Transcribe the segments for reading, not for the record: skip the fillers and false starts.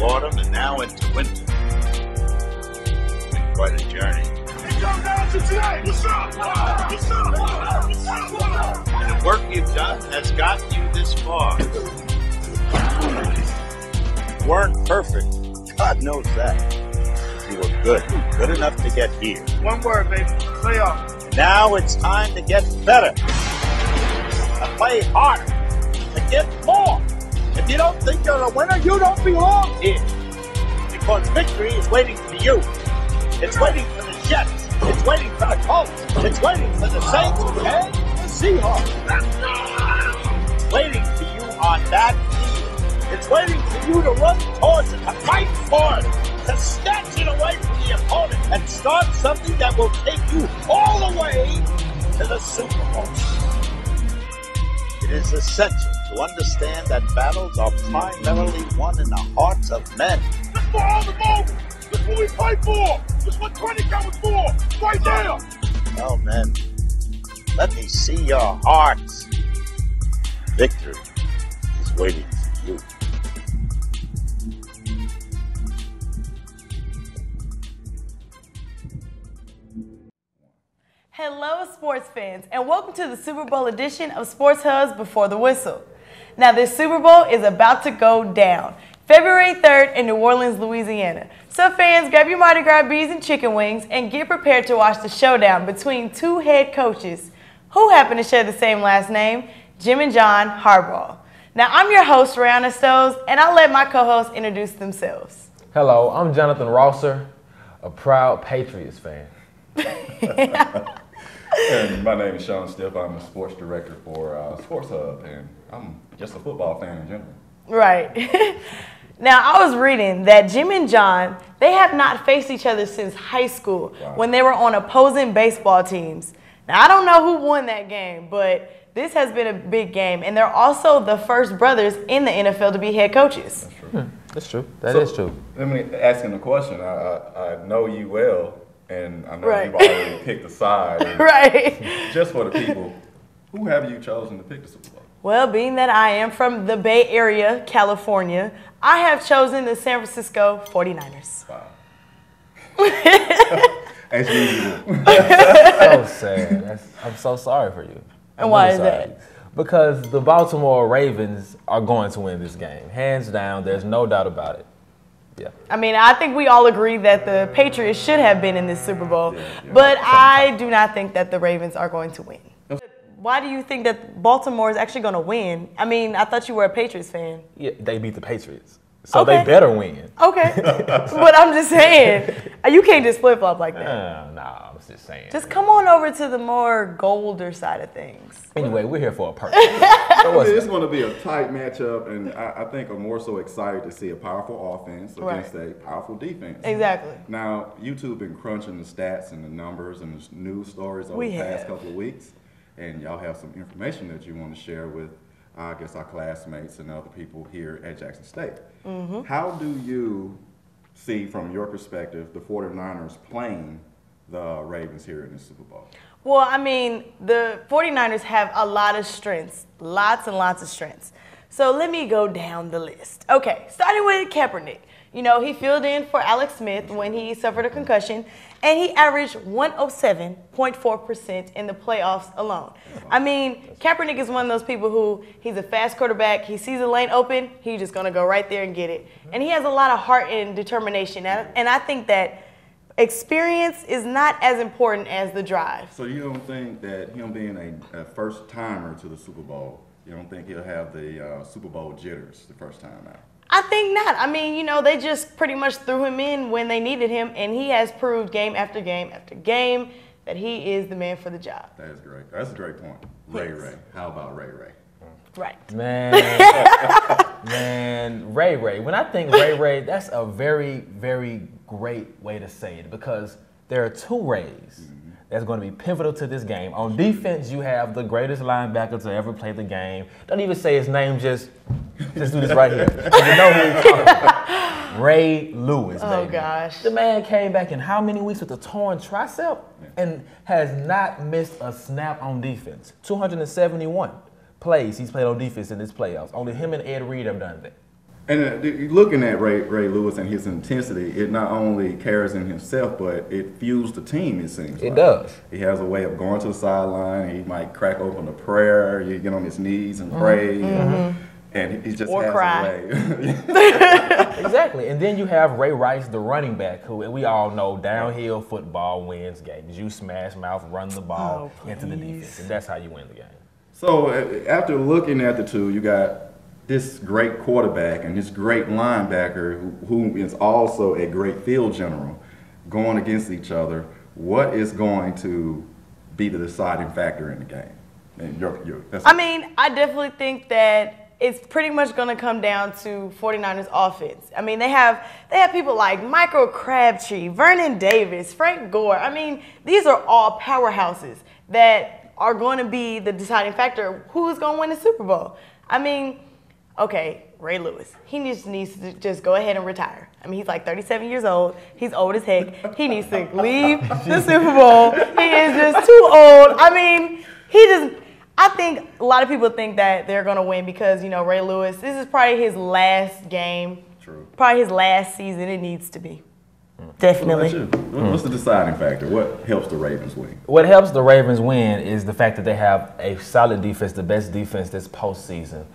autumn and now into winter. It's been quite a journey. And the work you've done has gotten you this far. You weren't perfect. God knows that. You were good enough to get here. One word, baby. Playoff. Now it's time to get better. To play harder. To get more. If you don't think you're a winner, you don't belong here. Because victory is waiting for you. It's waiting for the Jets. It's waiting for the Colts. It's waiting for the Saints and the Seahawks. It's waiting for you on that field. It's waiting for you to run towards it, to fight for it, to snatch it away from the opponent and start something that will take you all the way to the Super Bowl. It is essential to understand that battles are primarily won in the hearts of men. That's for all the moment. That's what we fight for. That's what 20 comes for. Right there. Well, men, let me see your hearts. Victory is waiting for you. Hello, sports fans, and welcome to the Super Bowl edition of Sports Hubs Before the Whistle. Now, this Super Bowl is about to go down February 3rd in New Orleans, Louisiana. So fans, grab your Mardi Gras bees and chicken wings and get prepared to watch the showdown between two head coaches who happen to share the same last name, Jim and John Harbaugh. Now, I'm your host, Reyanna Stowes, and I'll let my co-hosts introduce themselves. Hello, I'm Jonathan Rosser, a proud Patriots fan. And my name is Shawn. I'm the sports director for Sports Hub, and I'm just a football fan in general. Right. Now, I was reading that Jim and John, they have not faced each other since high school when they were on opposing baseball teams. Now, I don't know who won that game, but this has been a big game, and they're also the first brothers in the NFL to be head coaches. That's true. That's true. That is true. Let me ask him a question. I know you well, and I know you've already picked a side. Right. Just for the people, who have you chosen to pick the Super Bowl? Well, being that I am from the Bay Area, California, I have chosen the San Francisco 49ers. Wow. As usual. So sad. I'm so sorry for you. And why is that? Because the Baltimore Ravens are going to win this game. Hands down, there's no doubt about it. Yeah. I mean, I think we all agree that the Patriots should have been in this Super Bowl, but I do not think that the Ravens are going to win. Why do you think that Baltimore is actually going to win? I mean, I thought you were a Patriots fan. Yeah, they beat the Patriots, so they better win. Okay, but I'm just saying, you can't just flip-flop like that. No, I was just saying. Just come on over to the more golder side of things. Anyway, we're here for a purpose. It's going to be a tight matchup, and I think I'm more so excited to see a powerful offense against a powerful defense. Exactly. Now, YouTube been crunching the stats and the numbers and the news stories over the past couple of weeks, and y'all have some information that you want to share with, I guess, our classmates and other people here at Jackson State. Mm-hmm. How do you see, from your perspective, the 49ers playing the Ravens here in the Super Bowl? Well, I mean, the 49ers have a lot of strengths, lots and lots of strengths. So let me go down the list. Okay, starting with Kaepernick. You know, he filled in for Alex Smith when he suffered a concussion, and he averaged 107.4% in the playoffs alone. I mean, Kaepernick is one of those people who, he's a fast quarterback. He sees a lane open, he's just going to go right there and get it. And he has a lot of heart and determination, and I think that experience is not as important as the drive. So you don't think that him being a first-timer to the Super Bowl, you don't think he'll have the Super Bowl jitters the first time out? I think not. I mean, you know, they just pretty much threw him in when they needed him, and he has proved game after game after game that he is the man for the job. That is great. That's a great point. Ray. How about Ray? Right. Man, Ray. When I think Ray, that's a very, very great way to say it, because there are two Rays that's going to be pivotal to this game. On defense, you have the greatest linebacker to ever play the game. Don't even say his name, just do this right here. You know who he's talking about. Ray Lewis, baby. Oh, gosh. The man came back in how many weeks with a torn tricep and has not missed a snap on defense. 271 plays he's played on defense in this playoffs. Only him and Ed Reed have done that. And looking at Ray Lewis and his intensity, it not only carries in himself, but it fuels the team, it seems. It does. He has a way of going to the sideline. He might crack open a prayer. You get on his knees and pray. And he just or has cry. a way. Exactly. And then you have Ray Rice, the running back, who we all know downhill football wins games. You smash mouth, run the ball into the defense. And that's how you win the game. So after looking at the two, you got this great quarterback and this great linebacker who is also a great field general going against each other. What is going to be the deciding factor in the game? And I mean, I definitely think that it's pretty much going to come down to 49ers offense. I mean, they have people like Michael Crabtree, Vernon Davis, Frank Gore. I mean, these are all powerhouses that are going to be the deciding factor who's going to win the Super Bowl. I mean, okay, Ray Lewis, he needs to just go ahead and retire. I mean, he's like 37 years old. He's old as heck. He needs to leave the Super Bowl. He is just too old. I mean, I think a lot of people think that they're going to win because, you know, Ray Lewis, this is probably his last game. True. Probably his last season. It needs to be. Definitely. What about you? What's the deciding factor? What helps the Ravens win? What helps the Ravens win is the fact that they have a solid defense, the best defense this postseason,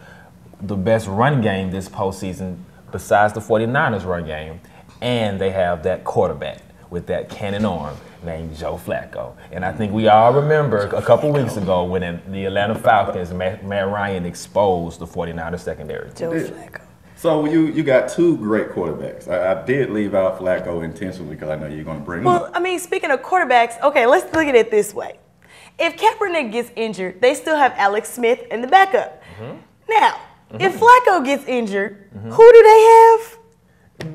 the best run game this postseason besides the 49ers run game, and they have that quarterback with that cannon arm named Joe Flacco. And I think we all remember a couple weeks ago when the Atlanta Falcons, Matt Ryan exposed the 49ers secondary. Joe Flacco. So you got two great quarterbacks. I did leave out Flacco intentionally because I know you're going to bring him up. Well, I mean, speaking of quarterbacks, okay, let's look at it this way. If Kaepernick gets injured, they still have Alex Smith in the backup. Now, if Flacco gets injured, who do they have?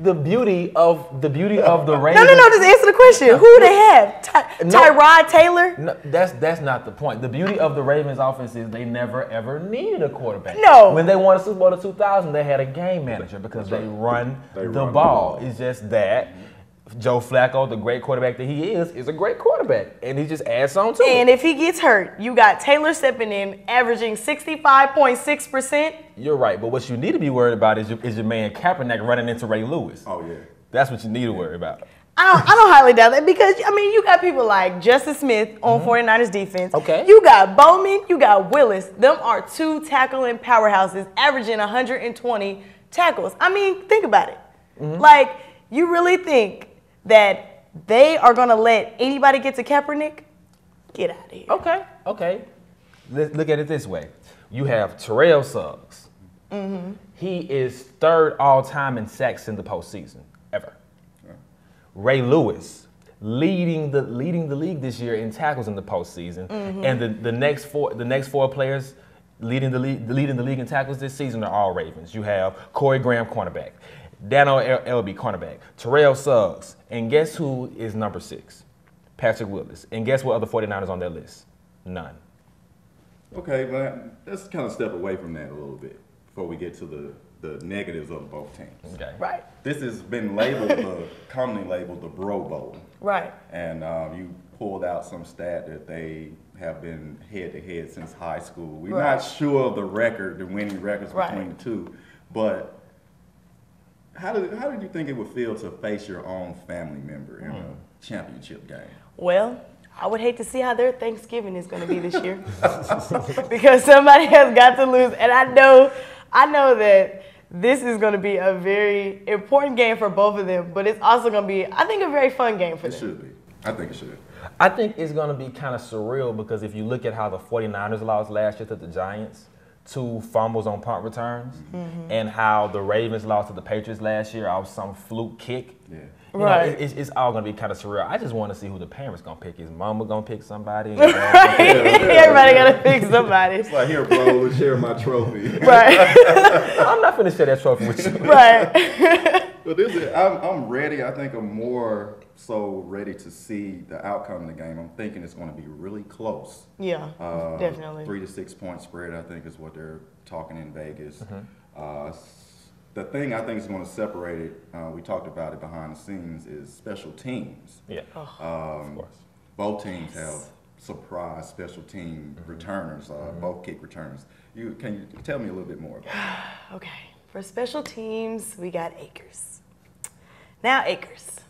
The beauty of the Ravens. No, just answer the question. Who do they have? Tyrod Taylor? No, that's not the point. The beauty of the Ravens offense is they never ever needed a quarterback. No. When they won the Super Bowl in 2000, they had a game manager because they run the ball. It's just that Joe Flacco, the great quarterback that he is a great quarterback, and he just adds on to it. And if he gets hurt, you got Taylor stepping in, averaging 65.6%. You're right, but what you need to be worried about is your man Kaepernick running into Ray Lewis. Oh, yeah. That's what you need to worry about. I don't highly doubt that because, I mean, you got people like Justice Smith on 49ers defense. Okay. You got Bowman, you got Willis. Them are two tackling powerhouses averaging 120 tackles. I mean, think about it. Like, you really think that they are going to let anybody get to Kaepernick? Get out of here. Okay. Let's look at it this way. You have Terrell Suggs. He is third all-time in sacks in the postseason, ever. Ray Lewis, leading the league this year in tackles in the postseason. And the next four players leading the league in tackles this season are all Ravens. You have Corey Graham, cornerback. Dano Elby, cornerback. Terrell Suggs. And guess who is number 6? Patrick Willis. And guess what other 49ers on their list? None. Okay, but let's kind of step away from that a little bit before we get to the negatives of both teams. Okay. Right. This has been commonly labeled the Bro Bowl. Right. And you pulled out some stat that they have been head-to-head since high school. We're not sure of the winning records between the two, but how did you think it would feel to face your own family member in a championship game? Well, I would hate to see how their Thanksgiving is going to be this year because somebody has got to lose, and I know that this is going to be a very important game for both of them, but it's also going to be, I think, a very fun game for them. It should be. I think it should. I think it's going to be kind of surreal because if you look at how the 49ers lost last year to the Giants, 2 fumbles on punt returns, and how the Ravens lost to the Patriots last year off some fluke kick. Yeah. You know, it's all going to be kind of surreal. I just want to see who the parents going to pick. Is mama going to pick somebody? Everybody got to pick somebody. It's like, here, bro, share my trophy. Right. I'm not going to share that trophy with you. Right. But I'm ready. I think I'm more so ready to see the outcome of the game. I'm thinking it's going to be really close. Yeah, definitely. 3 to 6 point spread, I think, is what they're talking in Vegas. The thing I think is going to separate it, we talked about it behind the scenes, is special teams. Yeah, of course. Both teams have surprise special team returners, both kick returners. Can you tell me a little bit more about that? Okay. For special teams, we got Akers. Now Akers.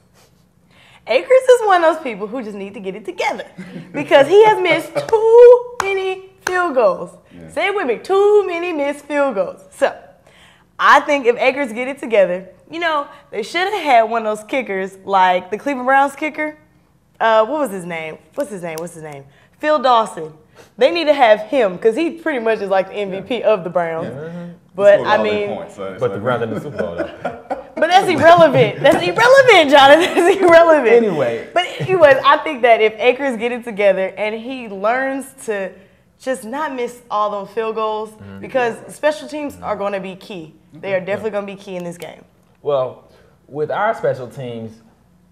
Akers is one of those people who just need to get it together because he has missed too many field goals. Yeah. Say it with me, too many missed field goals. So I think if Akers get it together, you know, they should have had one of those kickers like the Cleveland Browns kicker. What was his name? What's his name? Phil Dawson. They need to have him because he pretty much is like the MVP of the Browns. Yeah. But I mean, but the Browns in the Super Bowl. But that's irrelevant. That's irrelevant, Jonathan. That's irrelevant. Anyway. But anyways, I think that if Akers get it together and he learns to just not miss all those field goals, because special teams are going to be key. They are definitely going to be key in this game. Well, with our special teams,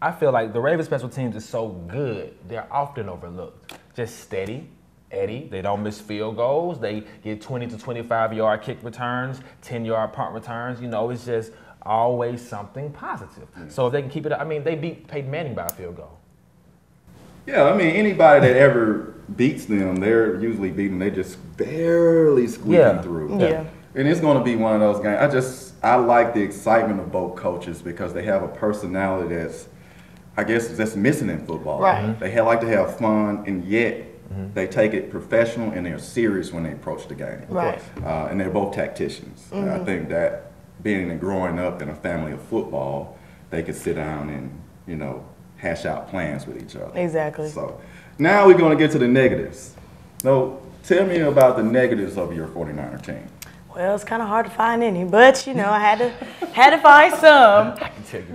I feel like the Ravens special teams is so good, they're often overlooked. Just steady, Eddie. They don't miss field goals. They get 20 to 25-yard kick returns, 10-yard punt returns. You know, it's just always something positive. So if they can keep it up, I mean, they beat Peyton Manning by a field goal. Yeah, I mean, anybody that ever beats them, they're usually beating. They just barely squeaking through. Yeah. And it's going to be one of those games. I like the excitement of both coaches because they have a personality that's, I guess, that's missing in football. Right. They like to have fun, and yet they take it professional and they're serious when they approach the game. Right. And they're both tacticians. And I think that being and growing up in a family of football, they could sit down and, you know, hash out plans with each other. Exactly. So now we're going to get to the negatives. So tell me about the negatives of your 49er team. Well, it's kind of hard to find any, but you know, I had to find some. I can tell you.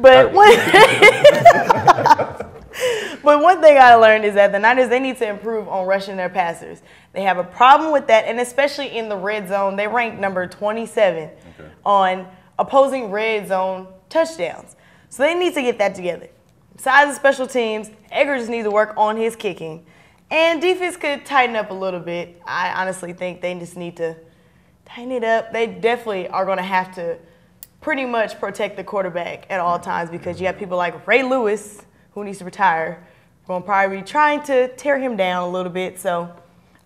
But one thing I learned is that the Niners, they need to improve on rushing their passers. They have a problem with that, and especially in the red zone, they rank number 27 on opposing red zone touchdowns. So they need to get that together. Besides the special teams, Edgar just needs to work on his kicking. And defense could tighten up a little bit. I honestly think they just need to tighten it up. They definitely are going to have to pretty much protect the quarterback at all times because you have people like Ray Lewis, who needs to retire, going to probably be trying to tear him down a little bit. So,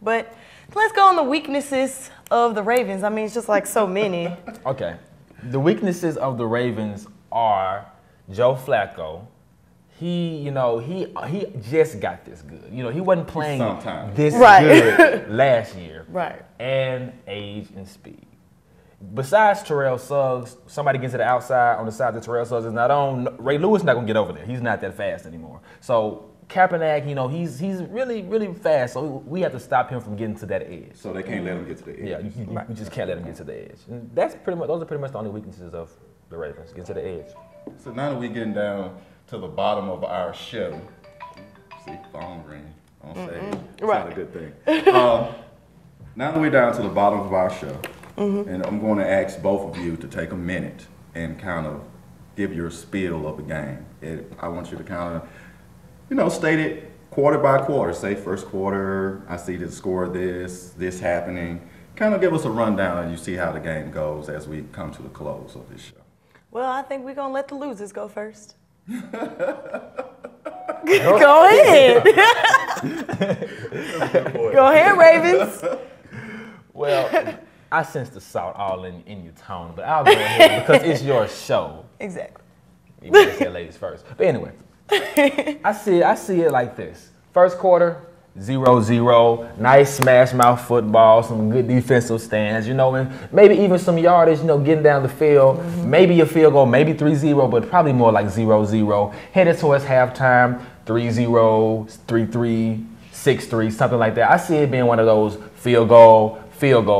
but let's go on the weaknesses of the Ravens. I mean, it's just like so many. Okay. The weaknesses of the Ravens are Joe Flacco. He just got this good. You know, he wasn't playing this good last year. Right. And age and speed. Besides Terrell Suggs, somebody gets to the outside on the side that Terrell Suggs is not on. Ray Lewis not gonna get over there. He's not that fast anymore. So Kaepernick, you know, he's really, really fast. So we have to stop him from getting to that edge. So they can't let him get to the edge. Yeah, you just can't let him get to the edge. And those are pretty much the only weaknesses of the Ravens. Get to the edge. So now that we're getting down to the bottom of our show, see, phone ring on stage. It's not a good thing. Now that we're down to the bottom of our show, and I'm going to ask both of you to take a minute and kind of give your spiel of the game. I want you to kind of, you know, state it quarter by quarter. Say first quarter, I see the score of this happening. Kind of give us a rundown and you see how the game goes as we come to the close of this show. Well, I think we're going to let the losers go first. Go ahead. Go ahead, Ravens. Well, I sense the salt all in your tone, but I'll go ahead because it's your show. Exactly. You better say ladies first. But anyway, I see it like this. First quarter, 0-0, nice smash mouth football, some good defensive stands, you know, and maybe even some yardage, you know, getting down the field. Maybe a field goal, maybe 3-0, but probably more like 0-0. Headed towards halftime, 3-0, 3-3, 6-3, something like that. I see it being one of those field goal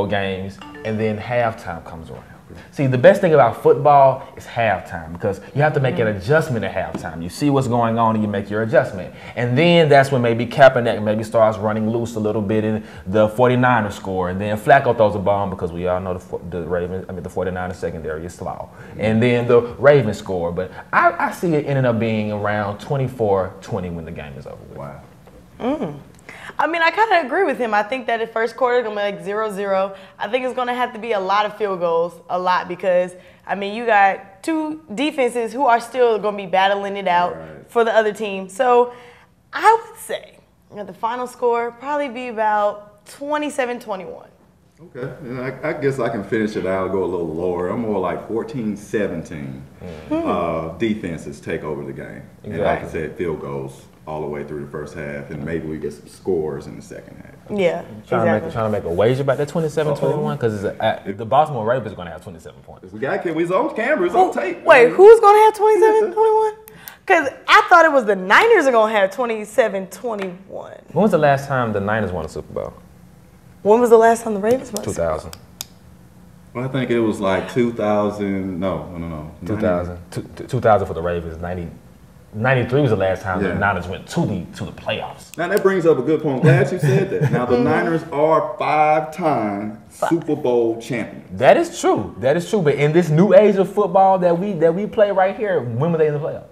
games, and then halftime comes around. See, the best thing about football is halftime because you have to make an adjustment at halftime. You see what's going on and you make your adjustment. And then that's when maybe Kaepernick maybe starts running loose a little bit and the 49ers score. And then Flacco throws a bomb because we all know the 49ers secondary is slow. And then the Ravens score. But I see it ending up being around 24-20 when the game is over. Wow. I mean, I kind of agree with him. I think that the first quarter is going to be like 0-0. I think it's going to have to be a lot of field goals, because, I mean, you got two defenses who are still going to be battling it out for the other team. So I would say the final score probably be about 27-21. Okay, and I guess I can finish it out, go a little lower. I'm more like 14-17 defenses take over the game. Exactly. And like I said, field goals all the way through the first half, and maybe we get some scores in the second half. Yeah, Trying to make a wager about that 27-21 because the Baltimore Ravens are going to have 27 points. We got we on cameras on tape. Wait, who's going to have 27-21? Because I thought it was the Niners are going to have 27-21. When was the last time the Niners won a Super Bowl? When was the last time the Ravens won? 2000. Well, I think it was like 2000. No. 2000. 2000 for the Ravens. 93 was the last time the Niners went to the playoffs. Now that brings up a good point. Glad you said that. Now the Niners are 5-time Super Bowl champions. That is true. That is true. But in this new age of football that we play right here, when were they in the playoffs?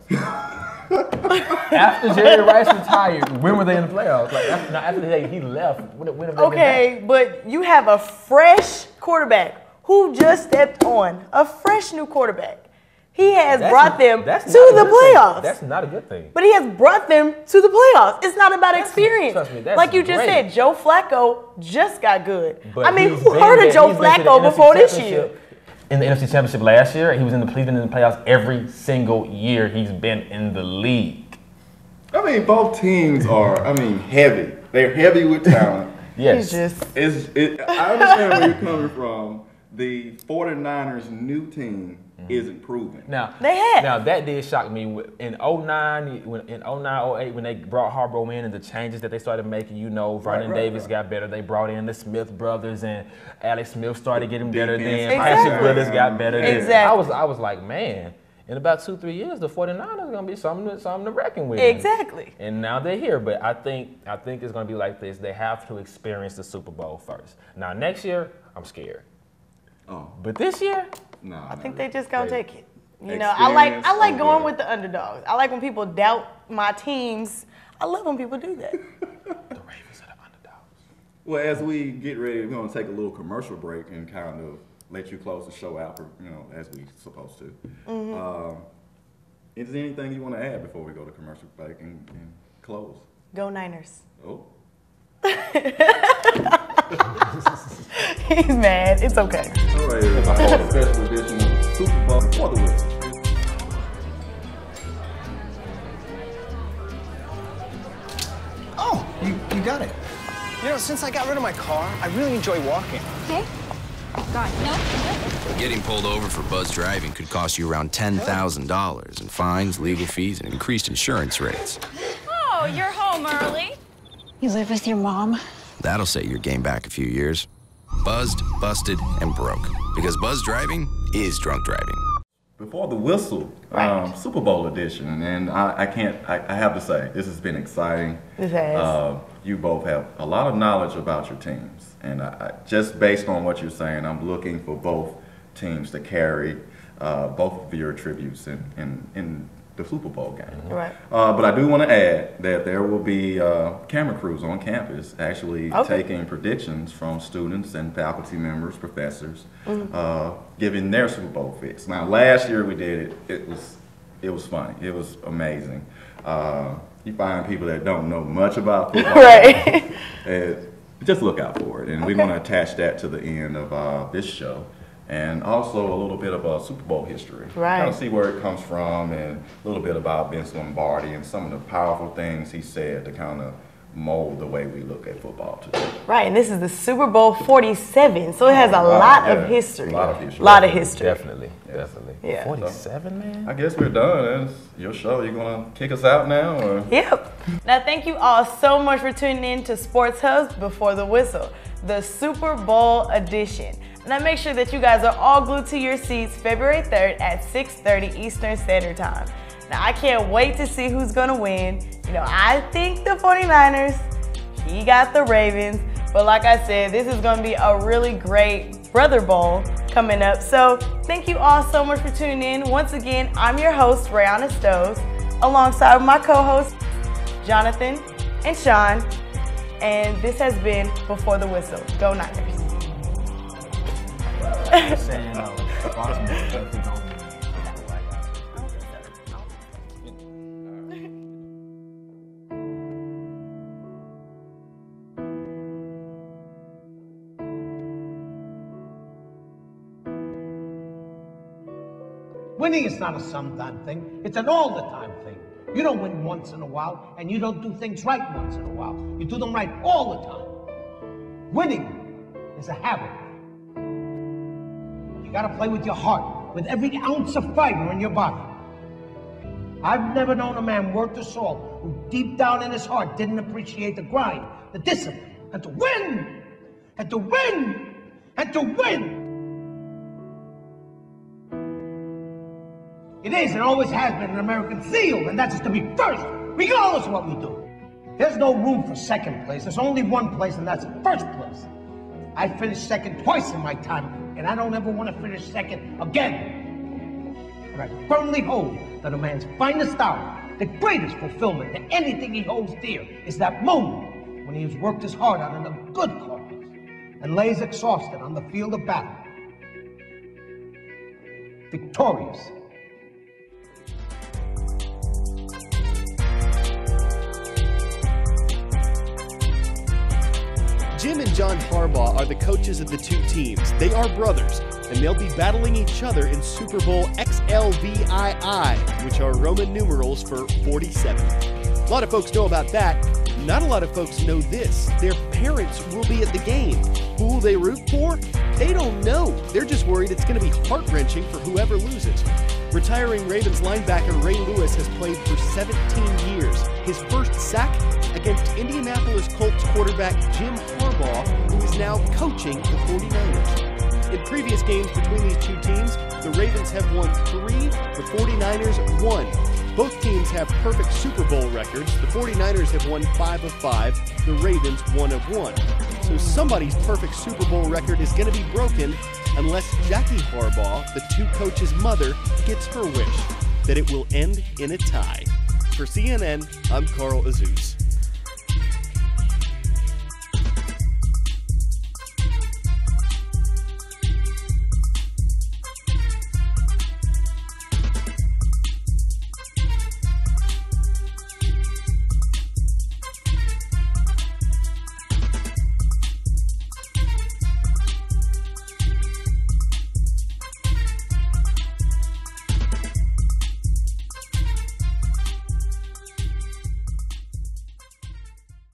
After Jerry Rice retired, when were they in the playoffs? Like after he left, when have they been back? But you have a fresh quarterback who just stepped on, a fresh new quarterback. He has brought them to the playoffs. That's not a good thing. But he has brought them to the playoffs. It's not about experience. Trust me, that's like you just great. said, Joe Flacco just got good. But I mean, he's who been heard there- of Joe he's been to the Flacco NFC before this Championship. year? In the NFC Championship last year, he was in the playoffs every single year he's been in the league. I mean, both teams are, heavy. They're heavy with talent. Yes. I understand where you're coming from. The 49ers' new team isn't proven. Now They that did shock me in 09, 08 when they brought Harbaugh in and the changes that they started making. Vernon Davis got better. They brought in the Smith brothers and Alex Smith started getting better. Then Isaac Willis got better. Exactly. I was like, man, in about 2-3 years, the 49ers are gonna be something to reckon with. Exactly. And now they're here, but I think it's gonna be like this. They have to experience the Super Bowl first. Now next year, I'm scared. Oh. But this year, No, I think they just gonna take it. I Experience like going over. with the underdogs. I like when people doubt my teams. I love when people do that. the Ravens are the underdogs. Well, as we get ready, we're going to take a little commercial break and kind of let you close the show out, as we supposed to. Is there anything you want to add before we go to commercial break and close? Go Niners. Oh. He's mad. It's okay. All right, everybody. Special edition of Super Bowl for the win. Oh, you got it. Since I got rid of my car, I really enjoy walking. Okay. God, no. Getting pulled over for buzz driving could cost you around $10,000 in fines, legal fees, and increased insurance rates. Oh, you're home early. You live with your mom? That'll set your game back a few years. Buzzed, busted, and broke. Because buzz driving is drunk driving. Before the whistle, Super Bowl edition, and I have to say, this has been exciting. This has. You both have a lot of knowledge about your teams, and just based on what you're saying, I'm looking for both teams to carry both of your attributes in the Super Bowl game. Right. But I do want to add that there will be camera crews on campus actually taking predictions from students and faculty members, professors, giving their Super Bowl picks. Now, last year we did it. It was funny. It was amazing. You find people that don't know much about football. Right. Just look out for it. And we're going to attach that to the end of this show. And also a little bit of Super Bowl history. Right. Kind of see where it comes from and a little bit about Vince Lombardi and some of the powerful things he said to kind of mold the way we look at football today. Right, and this is the Super Bowl 47, so it has a lot of history. A lot of history. Lot of history. Definitely. Yeah. 47, man. I guess we're done. It's your show. You going to kick us out now? Or? Yep. Now, thank you all so much for tuning in to Sports Hubs Before the Whistle, the Super Bowl edition. Now, make sure that you guys are all glued to your seats February 3rd at 6:30 Eastern Standard Time. Now, I can't wait to see who's going to win. I think the 49ers. He got the Ravens. But like I said, this is going to be a really great Brother Bowl coming up. So thank you all so much for tuning in. Once again, I'm your host, Reyanna Stowes, alongside my co-hosts, Jonathan and Shawn. And this has been Before the Whistle. Go Niners. Saying, Baltimore definitely gonna win. Winning is not a sometime thing, it's an all-the-time thing. You don't win once in a while, and you don't do things right once in a while. You do them right all the time. Winning is a habit. You gotta play with your heart, with every ounce of fiber in your body. I've never known a man worth his salt who deep down in his heart didn't appreciate the grind, the discipline, and to win, and to win, and to win. It is and always has been an American seal, and that's to be first, regardless of what we do. There's no room for second place. There's only one place, and that's first place. I finished second twice in my time, and I don't ever want to finish second again. But I firmly hold that a man's finest hour, the greatest fulfillment to anything he holds dear, is that moment when he has worked his heart out in a good cause and lays exhausted on the field of battle, victorious. Jim and John Harbaugh are the coaches of the two teams. They are brothers, and they'll be battling each other in Super Bowl XLVII, which are Roman numerals for 47. A lot of folks know about that. Not a lot of folks know this. Their parents will be at the game. Who will they root for? They don't know. They're just worried it's going to be heart-wrenching for whoever loses. Retiring Ravens linebacker Ray Lewis has played for 17 years. His first sack against Indianapolis Colts quarterback Jim Harbaugh, who is now coaching the 49ers. In previous games between these two teams, the Ravens have won 3, the 49ers 1. Both teams have perfect Super Bowl records. The 49ers have won 5 of 5, the Ravens 1 of 1. So somebody's perfect Super Bowl record is going to be broken unless Jackie Harbaugh, the two coaches' mother, gets her wish that it will end in a tie. For CNN, I'm Carl Azus.